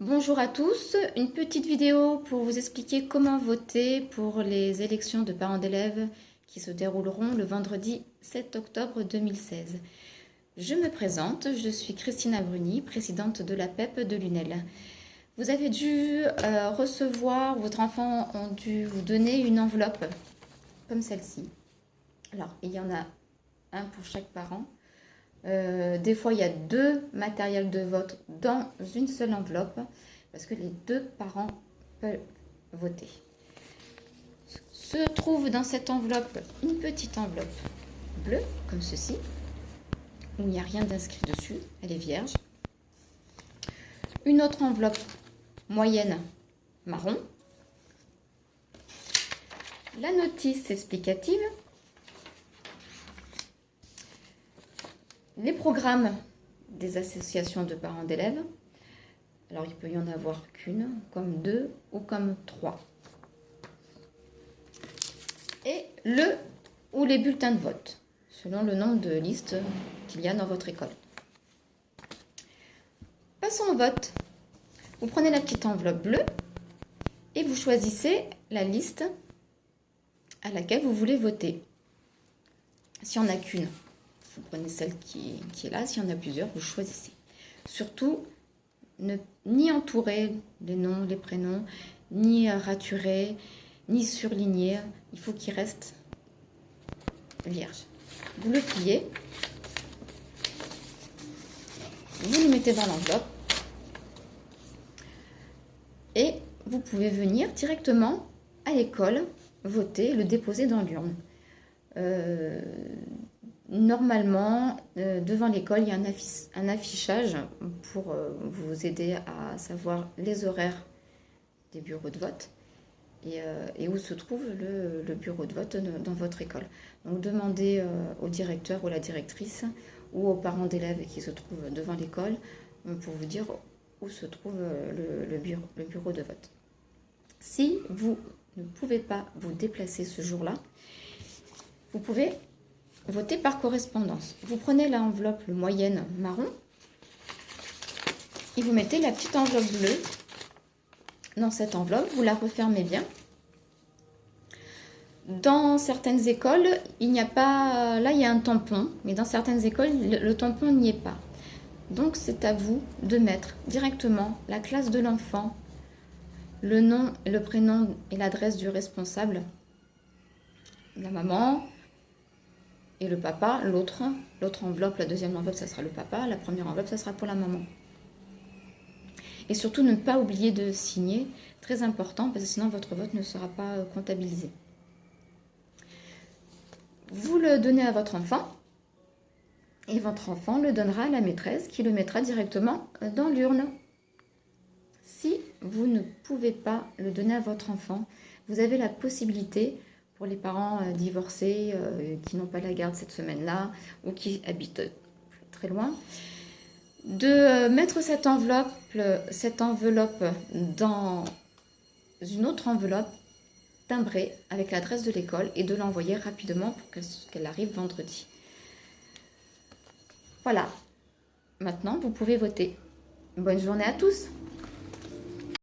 Bonjour à tous, une petite vidéo pour vous expliquer comment voter pour les élections de parents d'élèves qui se dérouleront le vendredi 7 octobre 2016. Je me présente, je suis Christina Bruni, présidente de la PEP de l'UNEL. Vous avez dû recevoir, votre enfant a dû vous donner une enveloppe comme celle-ci. Alors, il y en a un pour chaque parent. Des fois, il y a deux matériels de vote dans une seule enveloppe parce que les deux parents peuvent voter. Se trouve dans cette enveloppe une petite enveloppe bleue, comme ceci, où il n'y a rien d'inscrit dessus, elle est vierge. Une autre enveloppe moyenne marron. La notice explicative. Les programmes des associations de parents d'élèves, alors il peut y en avoir qu'une, comme deux ou comme trois. Et le ou les bulletins de vote, selon le nombre de listes qu'il y a dans votre école. Passons au vote. Vous prenez la petite enveloppe bleue et vous choisissez la liste à laquelle vous voulez voter. S'il n'y en a qu'une, vous prenez celle qui est là. S'il y en a plusieurs, vous choisissez. Surtout, ni entourer les noms, les prénoms, ni raturer, ni surligner. Il faut qu'il reste vierge. Vous le pliez. Vous le mettez dans l'enveloppe. Et vous pouvez venir directement à l'école, voter, le déposer dans l'urne. Normalement, devant l'école, il y a un affichage pour vous aider à savoir les horaires des bureaux de vote et où se trouve le bureau de vote dans votre école. Donc demandez au directeur ou à la directrice ou aux parents d'élèves qui se trouvent devant l'école pour vous dire où se trouve le bureau de vote. Si vous ne pouvez pas vous déplacer ce jour-là, vous pouvez voter par correspondance. Vous prenez l'enveloppe moyenne marron et vous mettez la petite enveloppe bleue dans cette enveloppe. Vous la refermez bien. Dans certaines écoles, il n'y a pas... Là, il y a un tampon, mais dans certaines écoles, le tampon n'y est pas. Donc, c'est à vous de mettre directement la classe de l'enfant, le nom, le prénom et l'adresse du responsable, la maman et le papa. L'autre enveloppe, la deuxième enveloppe, ça sera le papa. La première enveloppe, ça sera pour la maman. Et surtout, ne pas oublier de signer, très important, parce que sinon votre vote ne sera pas comptabilisé. Vous le donnez à votre enfant, et votre enfant le donnera à la maîtresse, qui le mettra directement dans l'urne. Si vous ne pouvez pas le donner à votre enfant, vous avez la possibilité, pour les parents divorcés qui n'ont pas la garde cette semaine-là ou qui habitent très loin, de mettre cette enveloppe dans une autre enveloppe timbrée avec l'adresse de l'école et de l'envoyer rapidement pour qu'elle arrive vendredi. Voilà, maintenant vous pouvez voter. Bonne journée à tous!